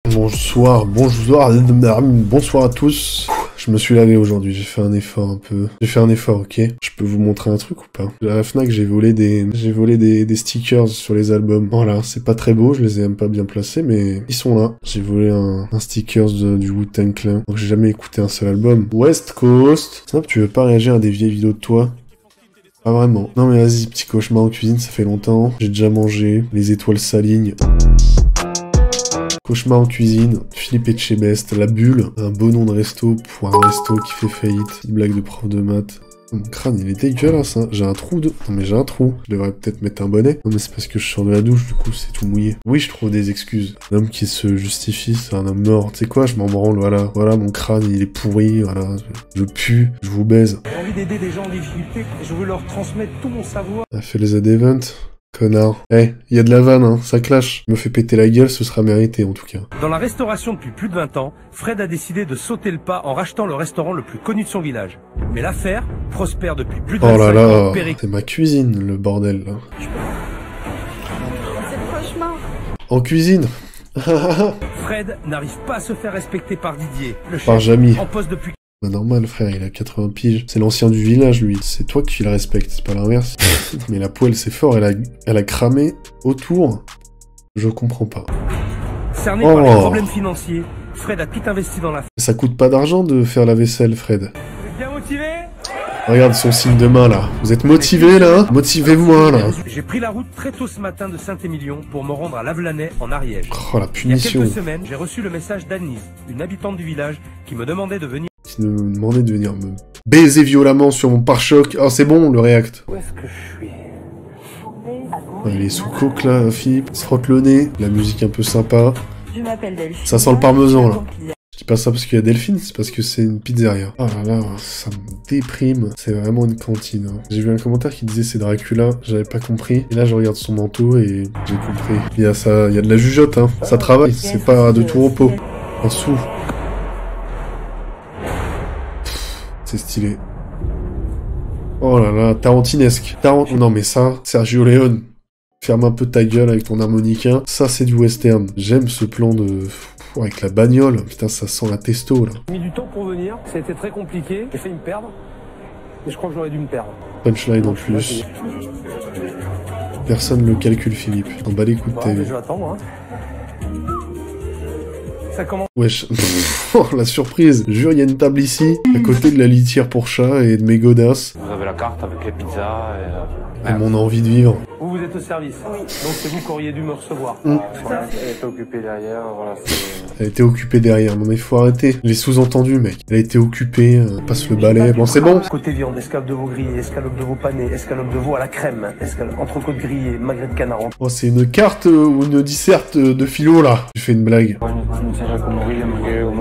Bonsoir à tous. Je me suis lavé aujourd'hui, j'ai fait un effort un peu. J'ai fait un effort, ok. Je peux vous montrer un truc ou pas? À la Fnac, j'ai volé des stickers sur les albums. Voilà, c'est pas très beau, je les ai même pas bien placés, mais ils sont là. J'ai volé un stickers du Wu-Tang Clan. Donc j'ai jamais écouté un seul album. West Coast. Snap, tu veux pas réagir à des vieilles vidéos de toi? Pas vraiment. Non mais vas-y, petit cauchemar en cuisine, ça fait longtemps. J'ai déjà mangé, les étoiles s'alignent. Cauchemar en cuisine, Philippe Etchebest, La Bulle, un beau nom de resto pour un resto qui fait faillite, blague de prof de maths. Mon crâne, il est dégueulasse, hein. J'ai un trou de... Non mais j'ai un trou. Je devrais peut-être mettre un bonnet. Non mais c'est parce que je sors de la douche, du coup c'est tout mouillé. Oui, je trouve des excuses. Un homme qui se justifie, c'est un homme mort. Tu sais quoi, je m'en branle, voilà. Voilà, mon crâne, il est pourri, voilà. Je pue, je vous baise. J'ai envie d'aider des gens en difficulté, je veux leur transmettre tout mon savoir. A fait les event. Connard. Eh, y a de la vanne, hein, ça clash. Me fait péter la gueule, ce sera mérité en tout cas. Dans la restauration depuis plus de 20 ans, Fred a décidé de sauter le pas en rachetant le restaurant le plus connu de son village. Mais l'affaire prospère depuis plus de 25 ans. Oh là là, c'est ma cuisine, le bordel, là. C'est le cauchemar. En cuisine. Fred n'arrive pas à se faire respecter par Didier, le chef, Par Jamy. en poste depuis... Bah normal frère, il a 80 piges. C'est l'ancien du village lui. C'est toi qui le respectes, c'est pas l'inverse. Mais la poêle c'est fort, elle a cramé autour. Je comprends pas. Cerné par les problèmes financiers, Fred a tout investi dans la... Ça coûte pas d'argent de faire la vaisselle, Fred. Vous êtes bien motivé? Regarde son signe de main là. Vous êtes motivé là? Motivez-moi là. J'ai pris la route très tôt ce matin de Saint-Émilion pour me rendre à Lavelanet en Ariège. Oh la Il y a punition. quelques semaines, j'ai reçu le message d'Annise, une habitante du village, qui me demandait de venir... Qui me demandait de venir me baiser violemment sur mon pare-choc. Oh c'est bon, le React. Où est-ce que je suis? Il est sous coke là, Philippe. Il se frotte le nez. La musique un peu sympa. Je m'appelle Delphine. Ça sent le parmesan là. Je dis pas ça parce qu'il y a Delphine, c'est parce que c'est une pizzeria. Oh là là, ça me déprime. C'est vraiment une cantine. Hein. J'ai vu un commentaire qui disait c'est Dracula, j'avais pas compris. Et là je regarde son manteau et j'ai compris. Il y a de la jugeote, hein. Ça travaille, c'est pas de tout repos. Un sou. C'est stylé. Oh là là, tarantinesque. Non mais ça, Sergio Leone. Ferme un peu ta gueule avec ton harmonica. Ça c'est du western. J'aime ce plan de... avec la bagnole. Putain, ça sent la testo là. J'ai mis du temps pour venir, ça a été très compliqué, j'ai failli me perdre, et je crois que j'aurais dû me perdre. Punchline en plus. Personne le calcule, Philippe. T'en bats les coups de ta vie. Je vais attendre, hein. Ça commence. Wesh. Oh, la surprise. Jure, il y a une table ici, à côté de la litière pour chat et de mes godasses. Vous avez la carte avec les pizzas Et mon envie de vivre. Vous êtes au service, donc c'est vous qui auriez dû me recevoir. Voilà, elle était occupée derrière, voilà, Elle a été occupée derrière. Non mais faut arrêter. Les sous-entendus, mec. Elle a été occupée, passe le balai. Bon, c'est bon. Côté viande, escalope de veau grillé, escalope de veau pané, escalope de veau à la crème, entrecôte grillée, magret de canard. Oh, c'est une carte ou une disserte de philo, là. Tu fais une blague.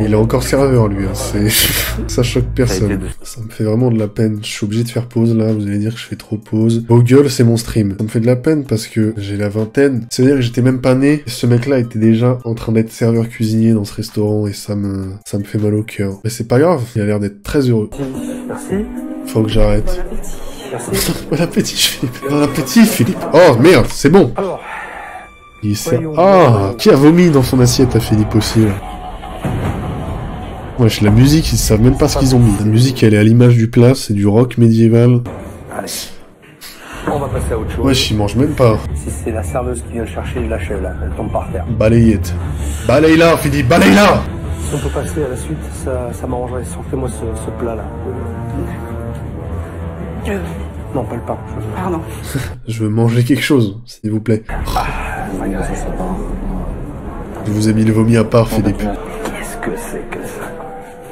Il est encore serveur, lui. Hein. C'est... ça choque personne. Ça me fait vraiment de la peine. Je suis obligé de faire pause, là. Vous allez dire que je fais trop pause. Vos gueules, c'est mon stream. Ça me fait de la peine parce que j'ai la vingtaine. C'est-à-dire que j'étais même pas né. Ce mec-là était déjà en train d'être serveur cuisinier dans ce restaurant et ça me fait mal au cœur. Mais c'est pas grave. Il a l'air d'être très heureux. Merci. Faut que j'arrête. Merci. Bon appétit, Philippe. Bon appétit, Philippe. Oh, merde, c'est bon. Alors, Il sert... Ah, qui a vomi dans son assiette à Philippe aussi, là. Wesh, la musique, ils savent même pas ce qu'ils ont mis. La musique, elle est à l'image du plat, c'est du rock médiéval. allez. On va passer à autre chose. Wesh, ils mangent même pas. Si c'est la serveuse qui vient le chercher, je l'achève là, elle tombe par terre. Balayette. Balaye-la, Philippe, balaye-la. Si on peut passer à la suite, ça m'arrangerait. Sortez-moi ce plat là. Non, pas le pain. Pardon. Je veux manger quelque chose, s'il vous plaît. Je vous ai mis le vomi à part, Philippe. Qu'est-ce que c'est que ça?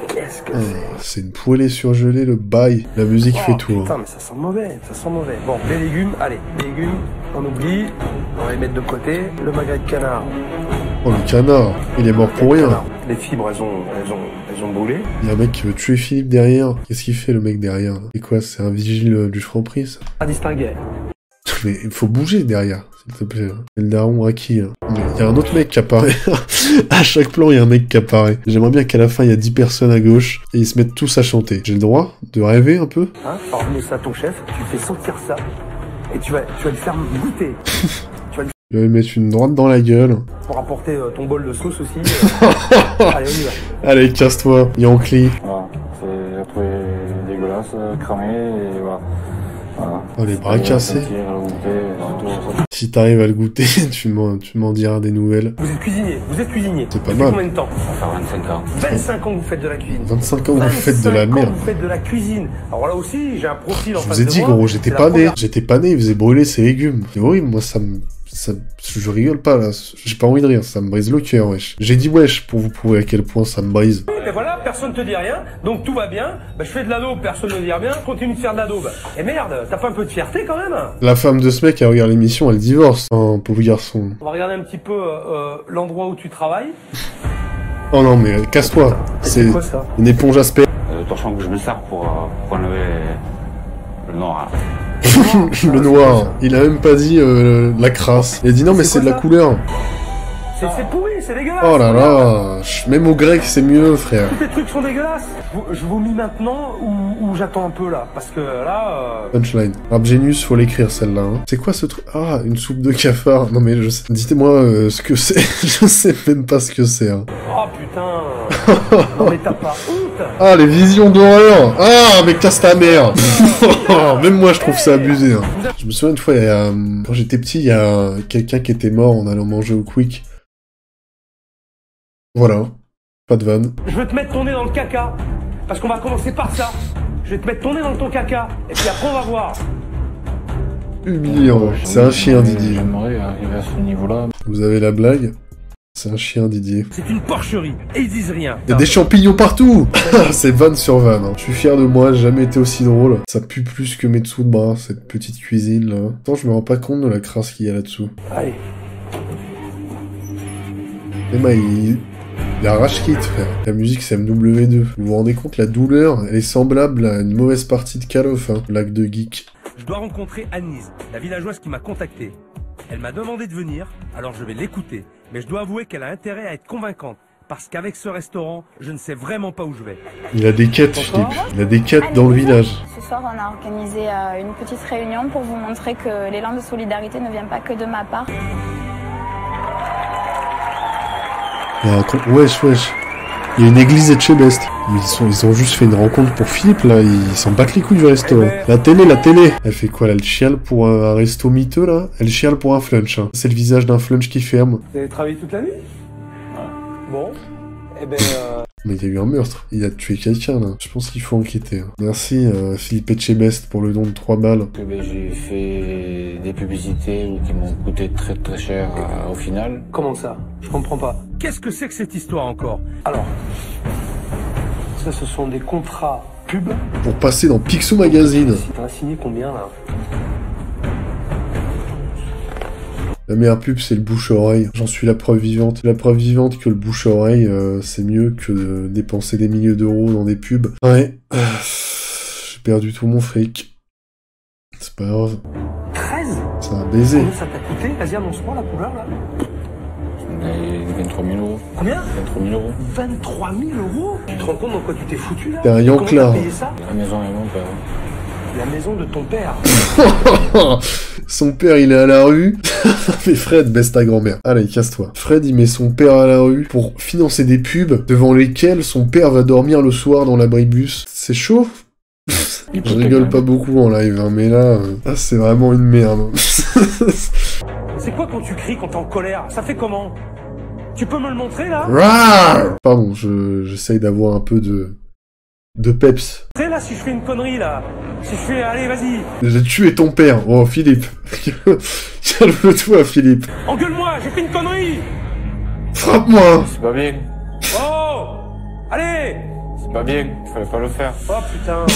Qu'est-ce que c'est? C'est une poêlée surgelée, le bail. La musique fait tout. Putain, Hein. mais ça sent mauvais, ça sent mauvais. Bon, les légumes, allez, les légumes, on oublie. On va les mettre de côté. Le magret de canard. Oh, le canard, il est mort pour rien. Les fibres, elles ont brûlé. Il y a un mec qui veut tuer Philippe derrière. Qu'est-ce qu'il fait, le mec derrière? C'est quoi? C'est un vigile du Franprix, ça? À distinguer. Mais il faut bouger derrière, s'il te plaît. C'est le daron à qui? Il y a un autre mec qui apparaît. À chaque plan, il y a un mec qui apparaît. J'aimerais bien qu'à la fin, il y a 10 personnes à gauche et ils se mettent tous à chanter. J'ai le droit de rêver un peu? Hein, ordonne ça à ton chef, tu fais sentir ça et tu vas le faire goûter. Il va lui mettre une droite dans la gueule. Pour apporter ton bol de sauce aussi. Allez, on y va. Allez, casse-toi, Yankee. Voilà. J'ai trouvé dégueulasse, cramé, et voilà. Voilà. Oh, les bras cassés. Si t'arrives à le goûter, tu m'en diras des nouvelles. Vous êtes cuisinier, C'est pas Depuis mal. combien de temps? Ça va faire 25 ans. 25 ans que vous faites de la cuisine. 25 ans, vous faites de la 25 ans merde. que vous faites de la cuisine. Alors là aussi, j'ai un profil en Je face vous ai de dit, moi. gros, j'étais C'est pas la né. première- J'étais pas né, il faisait brûler ses légumes. C'est horrible, moi, je rigole pas, là. J'ai pas envie de rire, ça me brise le cœur, wesh. J'ai dit wesh pour vous prouver à quel point ça me brise. Et voilà, personne te dit rien, donc tout va bien. Bah, je fais de la daube, personne ne dit rien, je continue de faire de la daube. Et merde, t'as pas un peu de fierté quand même? La femme de ce mec, elle regarde l'émission, elle divorce. Oh, pauvre garçon. On va regarder un petit peu l'endroit où tu travailles. Oh non, mais casse-toi. C'est quoi ça? une éponge à spé. Le torchon que je me sers pour enlever le noir. Le noir. Il a même pas dit la crasse. Il a dit non, mais C'est c'est de quoi la ça couleur. C'est pourri, c'est dégueulasse. Oh là là. Même au grec, c'est mieux, frère. Tous tes trucs sont dégueulasses. Je vomis maintenant ou j'attends un peu là? Parce que là... Punchline. Abgenius, faut l'écrire celle-là. Hein. C'est quoi ce truc? Ah, une soupe de cafard. Non mais je sais. Dites-moi ce que c'est. Je sais même pas ce que c'est. Hein. Oh putain. Non mais t'as pas honte. Ah, les visions d'horreur. Ah, mais casse ta mère. Même moi, je trouve ça abusé. Hein. Je me souviens une fois, quand j'étais petit, il y a quelqu'un qui était mort en allant manger au Quick. Voilà. Pas de vanne. Je veux te mettre ton nez dans le caca. Parce qu'on va commencer par ça. Je vais te mettre ton nez dans ton caca. Et puis après on va voir. Humiliant. C'est un chien, Didier. J'aimerais arriver à ce niveau-là. Vous avez la blague? C'est un chien, Didier. C'est une porcherie. Et ils disent rien. Il y a des champignons partout. C'est vanne sur vanne. Hein. Je suis fier de moi, j'ai jamais été aussi drôle. Ça pue plus que mes dessous de bras, cette petite cuisine là. Attends, je me rends pas compte de la crasse qu'il y a là-dessous. Allez. Et bah, il arrache kit, frère. La musique, c'est MW2. Vous vous rendez compte, la douleur, elle est semblable à une mauvaise partie de Call of, hein. Lac de geek. Je dois rencontrer Annise, la villageoise qui m'a contacté. Elle m'a demandé de venir, alors je vais l'écouter. Mais je dois avouer qu'elle a intérêt à être convaincante. Parce qu'avec ce restaurant, je ne sais vraiment pas où je vais. Il a des quêtes, Philippe. Il a des quêtes dans le village. Ce soir, on a organisé une petite réunion pour vous montrer que l'élan de solidarité ne vient pas que de ma part. Wesh. Il y a une église Etchebest. Mais ils ont juste fait une rencontre pour Philippe, là. Ils s'en battent les couilles du resto. La télé. Elle fait quoi, là? Elle chiale pour un resto miteux, là? Elle chiale pour un flunch, hein. C'est le visage d'un flunch qui ferme. Vous avez travaillé toute la nuit? Bon. Eh ben... Mais il y a eu un meurtre. Il a tué quelqu'un, là. Je pense qu'il faut enquêter. Hein. Merci, Philippe Etchebest, pour le don de 3 balles. J'ai fait des publicités qui m'ont coûté très très cher au final. Comment ça? Je comprends pas. Qu'est-ce que c'est que cette histoire encore? Alors... Ça, ce sont des contrats pub. Pour passer dans Picsou Magazine. T'en as signé combien, là? La meilleure pub, c'est le bouche-oreille. J'en suis la preuve vivante. La preuve vivante que le bouche-oreille, c'est mieux que de dépenser des milliers d'euros dans des pubs. Ouais. J'ai perdu tout mon fric. C'est pas grave. 13? C'est un baiser. Combien ça t'a coûté? Vas-y, annonce-moi la couleur, là. 23 000 euros. Combien? 23 000 euros. 23 000 euros? Tu te rends compte dans quoi tu t'es foutu, là? T'es un Comment Yanklar. t'as payé ça? La maison et mon père. La maison de ton père. Son père, il est à la rue. Mais Fred, baisse ta grand-mère. Allez, casse-toi. Fred, il met son père à la rue pour financer des pubs devant lesquelles son père va dormir le soir dans l'abribus. C'est chaud? Je rigole pas beaucoup en live, hein, mais là, c'est vraiment une merde. C'est quoi quand tu cries quand t'es en colère? Ça fait comment? Tu peux me le montrer, là? Rawr. Pardon, j'essaye d'avoir un peu de peps. Tu sais, là, si je fais une connerie, là. Si je fais... Allez, vas-y. J'ai tué ton père. Oh, Philippe. Calme-toi, Philippe. Engueule-moi, j'ai fait une connerie. Frappe-moi. C'est pas bien. Oh! Allez! C'est pas bien. Fallait pas le faire. Oh, putain.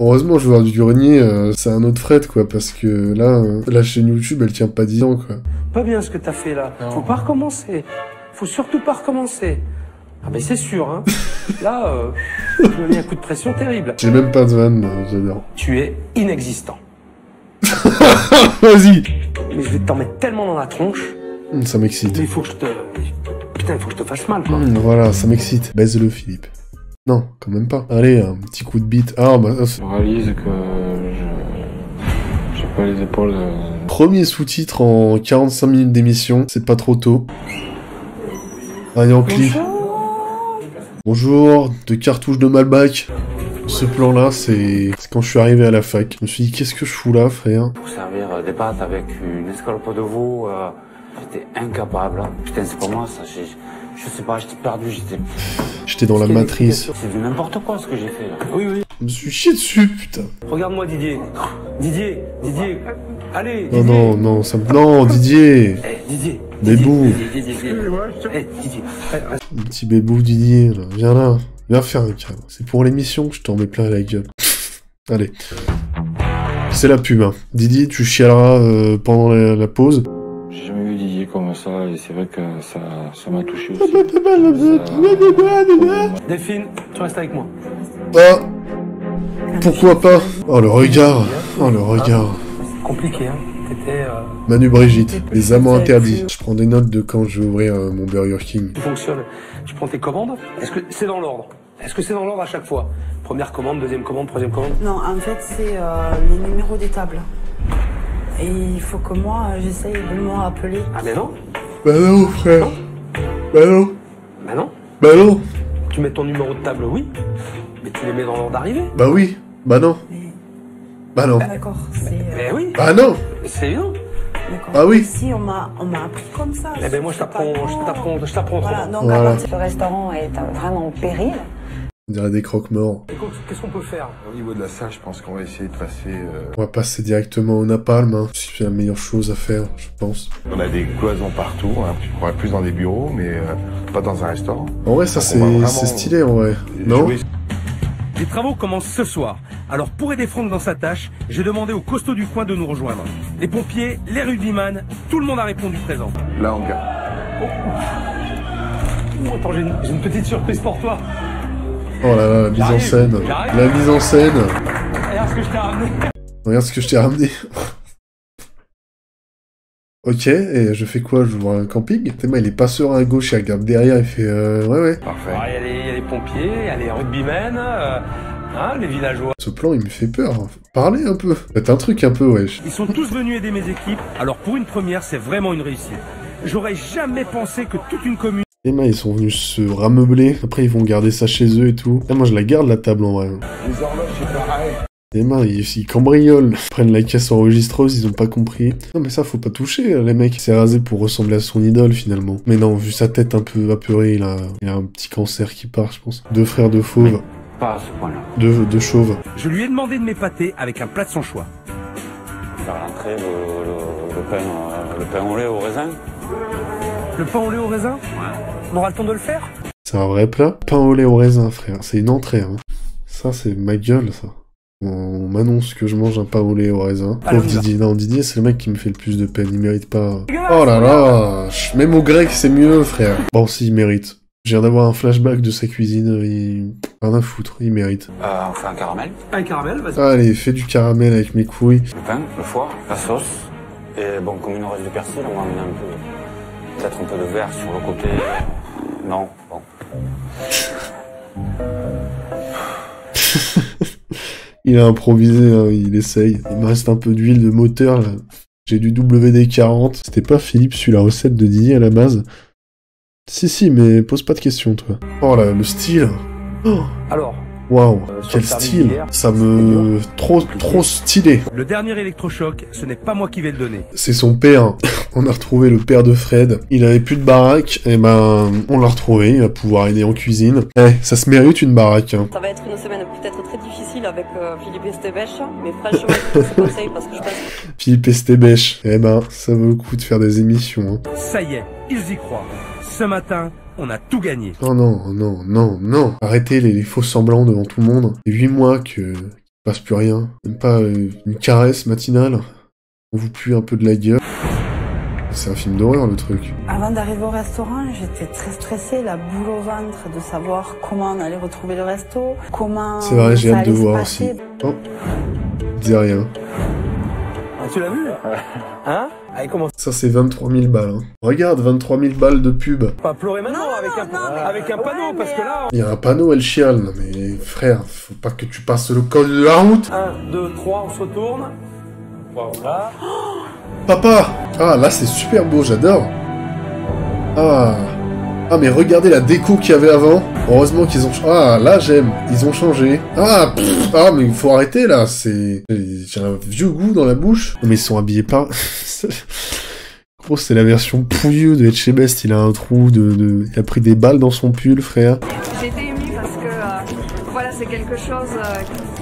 Heureusement, joueur du grenier, c'est un autre Fred, quoi, parce que là, la chaîne YouTube, elle tient pas 10 ans, quoi. Pas bien ce que t'as fait, là. Non. Faut pas recommencer. Faut surtout pas recommencer. Ah, mais c'est sûr, hein. Là, tu m'as mis un coup de pression terrible. J'ai même pas de vanne, j'adore. Tu es inexistant. Vas-y. Mais je vais t'en mettre tellement dans la tronche. Ça m'excite. Mais il faut que je te... Putain, il faut que je te fasse mal, quoi. Voilà, ça m'excite. Baise-le, Philippe. Non, quand même pas. Allez, un petit coup de bite. Ah, bah... Je réalise que j'ai pas les épaules. Premier sous-titre en 45 minutes d'émission, c'est pas trop tôt. Allez, en clip. Bonjour, de cartouches de Malbec. Ce plan-là, c'est quand je suis arrivé à la fac. Je me suis dit, qu'est-ce que je fous là, frère? Pour servir des pâtes avec une escalope de veau, j'étais incapable. Putain, c'est pas moi ça. Je sais pas, j'étais perdu, J'étais dans la matrice. C'est du n'importe quoi ce que j'ai fait là. Oui, oui. Je me suis chié dessus, putain. Regarde-moi Didier. Didier. Allez, Non, non, non, ça me... Non, Didier. Didier. Bébou. Didier. Le petit bébou Didier, là. Viens là. Viens faire un câlin. C'est pour l'émission que je t'en mets plein la gueule. Allez. C'est la pub, hein. Didier, tu chialeras pendant la pause. J'ai jamais vu Didier comme ça et c'est vrai que ça m'a touché aussi. Delphine, tu restes avec moi. Ah, pourquoi pas? Oh, le regard. Oh, le regard. C'est compliqué, hein. T'étais... Manu Brigitte, les amants interdits. Je prends des notes de quand je vais ouvrir mon Burger King. Tu fonctionnes. Tu prends tes commandes. Est-ce que c'est dans l'ordre? Est-ce que c'est dans l'ordre à chaque fois? Première commande, deuxième commande, troisième commande? Non, en fait, c'est les numéros des tables. Et il faut que moi, j'essaye de me rappeler. Ah mais non. Bah non, frère. Bah non. Bah non. Bah non. Tu mets ton numéro de table, oui. Mais tu les mets dans l'ordre d'arrivée. Bah oui. Bah non. Mais... Bah non. Ah, d'accord, c'est... Mais oui. Bah non. C'est évident. D'accord. Ah oui. Si, on m'a appris comme ça. Eh ben moi je t'apprends. Voilà, donc Voilà. avant, Le restaurant est vraiment en péril. On dirait des croque-morts. Qu'est-ce qu'on peut faire? Au niveau de la salle, je pense qu'on va essayer de passer... On va passer directement au napalm, hein. C'est la meilleure chose à faire, je pense. On a des cloisons partout, hein. Je crois plus dans des bureaux, mais pas dans un restaurant. En vrai, ça Donc, on va vraiment c'est stylé, en vrai. Non? jouer. Les travaux commencent ce soir. Alors pour aider Franck dans sa tâche, j'ai demandé aux costauds du coin de nous rejoindre. Les pompiers, les rugbyman, tout le monde a répondu présent. Là, on garde. Attends, j'ai une petite surprise pour toi. Oh là là, la mise en scène. J'arrive. La mise en scène. Regarde ce que je t'ai ramené. Regarde ce que je t'ai ramené. Ok, et je fais quoi? Je vois un camping? Tellement il est pas serein à gauche, il regarde derrière, il fait ouais. Parfait. Alors, il y a les pompiers, il y a les rugbymen, les villageois. Ce plan, il me fait peur. Parlez un peu. Faites un truc un peu, wesh. Ils sont tous venus aider mes équipes. Alors pour une première, c'est vraiment une réussite. J'aurais jamais pensé que toute une commune... Les mains, ils sont venus se rameubler. Après, ils vont garder ça chez eux et tout. Là, moi, je la garde, la table, en vrai. Les horloges, c'est pareil. Les mains, ils cambriolent. Ils prennent la caisse enregistreuse, ils ont pas compris. Non, mais ça, faut pas toucher, les mecs. Il s'est rasé pour ressembler à son idole, finalement. Mais non, vu sa tête un peu apeurée, il a un petit cancer qui part, je pense. Deux frères de fauves. Pas à ce point-là. Deux chauves. Je lui ai demandé de m'épater avec un plat de son choix. Faire l'entrée, le pain au lait au raisin. Le pain au lait au raisin? On aura le temps de le faire? C'est un vrai plat? Pain au lait au raisin, frère. C'est une entrée, hein. Ça, c'est ma gueule, ça. On m'annonce que je mange un pain au lait au raisin. Allez, Pauvre on y va. Didier. Non, Didier, c'est le mec qui me fait le plus de peine. Il mérite pas... Oh là là. Même au grec, c'est mieux, frère. Bon, si, il mérite. Je viens d'avoir un flashback de sa cuisine. Rien à foutre. Il mérite. On fait un caramel. Un caramel, vas-y. Allez, fais du caramel avec mes couilles. Le pain, le foie, la sauce. Et bon, comme il nous reste du persil, on va amener un peu... Peut-être un peu de verre sur le côté. Non, bon. Il a improvisé, hein, il essaye. Il me reste un peu d'huile de moteur, là. J'ai du WD-40. C'était pas Philippe sur la recette de Didier à la base. Si, mais pose pas de questions, toi. Oh là, le style. Oh, Alors, waouh, sur quel le service style. d'hier, Ça me... Trop stylé. le dernier électrochoc, ce n'est pas moi qui vais le donner. C'est son père. On a retrouvé le père de Fred. Il avait plus de baraque. Et ben, on l'a retrouvé. Il va pouvoir aider en cuisine. Ça se mérite une baraque, hein. Ça va être une semaine peut-être très difficile avec Philippe Estébèche, mais franchement, je te conseille parce que je pense Philippe Estébèche. Eh ben, ça vaut le coup de faire des émissions, hein. Ça y est, ils y croient. Ce matin, on a tout gagné. Oh non. Arrêtez les faux semblants devant tout le monde. Et 8 mois que passe plus rien. Même pas une caresse matinale. On vous pue un peu de la gueule. C'est un film d'horreur, le truc. Avant d'arriver au restaurant, j'étais très stressée, la boule au ventre, de savoir comment on allait retrouver le resto, comment... C'est vrai, j'ai ça hâte de allait se voir passer. aussi. Oh, dis rien. Ah, tu l'as vu? Hein? Allez, comment Ça, c'est 23 000 balles. Hein. Regarde, 23 000 balles de pub. pas pleurer maintenant avec un panneau, parce que là... Il y a un panneau, elle chiale. Non, mais frère, faut pas que tu passes le code de la route. 1, 2, 3, on se retourne. Voilà. Papa! Ah, là, c'est super beau, j'adore. Ah. Ah, mais regardez la déco qu'il y avait avant. Heureusement qu'ils ont... Ah, là, j'aime. Ils ont changé. Ah, pff, ah, mais il faut arrêter, là. C'est... J'ai un vieux goût dans la bouche. Non, mais ils sont habillés pas... Gros, c'est la version pouilleux de Etchebest. Il a un trou de... Il a pris des balles dans son pull, frère. J'ai été émue parce que... voilà, c'est quelque chose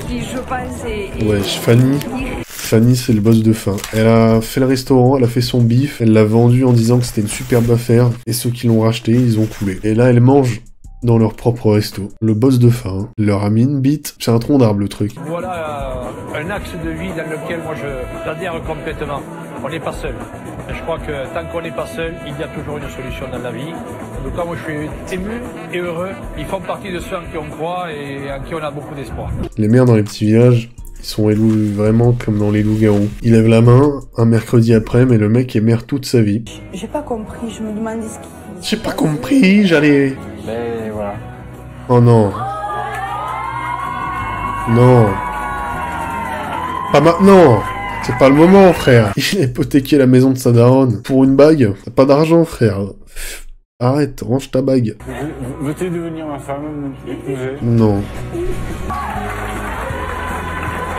qui, je pense, est... Ouais, Fanny... Fanny, c'est le boss de fin. Elle a fait le restaurant, elle a fait son bif, elle l'a vendu en disant que c'était une superbe affaire, et ceux qui l'ont racheté, ils ont coulé. Et là, elle mange dans leur propre resto. Le boss de fin, hein. Leur a mis une bite, c'est un tronc d'arbre le truc. Voilà un axe de vie dans lequel moi j'adhère complètement. On n'est pas seul. Je crois que tant qu'on n'est pas seul, il y a toujours une solution dans la vie. Donc moi je suis ému et heureux. Ils font partie de ceux en qui on croit et en qui on a beaucoup d'espoir. Les mères dans les petits villages, ils sont vraiment comme dans les loups-garous. Il lève la main un mercredi après, mais le mec est maire toute sa vie. J'ai pas compris, je me demandais ce qui... J'ai pas compris, j'allais... Mais voilà. Oh non. Non. Pas maintenant. C'est pas le moment, frère. Il a hypothéqué la maison de sa daronne pour une bague. T'as pas d'argent, frère. Arrête, range ta bague. Veux-tu devenir ma femme, m'épouser? Non.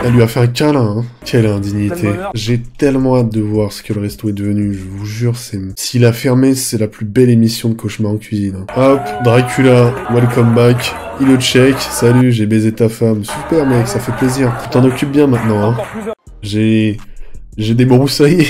Elle lui a fait un câlin, hein. Quelle indignité. J'ai tellement hâte de voir ce que le resto est devenu, je vous jure, c'est... S'il a fermé, c'est la plus belle émission de Cauchemar en cuisine. Hop, Dracula, welcome back. Il le check, salut, j'ai baisé ta femme. Super mec, ça fait plaisir. Tu t'en occupes bien maintenant, hein. J'ai débroussaillé.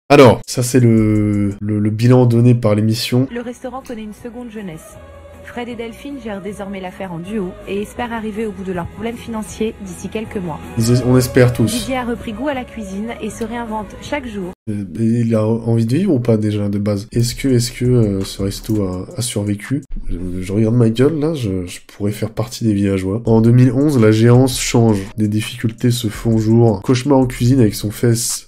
Alors, ça c'est le bilan donné par l'émission. Le restaurant connaît une seconde jeunesse. Fred et Delphine gèrent désormais l'affaire en duo et espèrent arriver au bout de leurs problèmes financiers d'ici quelques mois. On espère tous. Didier a repris goût à la cuisine et se réinvente chaque jour. Il a envie de vivre ou pas déjà de base? Est-ce que ce resto a survécu? Je regarde ma gueule là, je pourrais faire partie des villageois. En 2011, la géance change. Des difficultés se font jour. Cauchemar en cuisine avec son fesse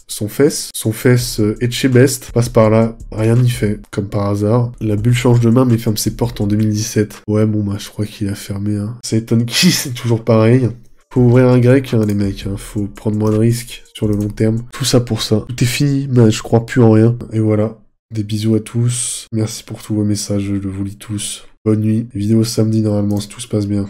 Etchebest passe par là, rien n'y fait, comme par hasard. La bulle change de main mais ferme ses portes en 2017. Ouais bon bah je crois qu'il a fermé. Hein. Ça étonne qui, c'est toujours pareil. Faut ouvrir un grec, hein, les mecs, hein. Faut prendre moins de risques sur le long terme. Tout ça pour ça. Tout est fini, mais je crois plus en rien. Et voilà. Des bisous à tous. Merci pour tous vos messages, je vous lis tous. Bonne nuit. Vidéo samedi normalement si tout se passe bien.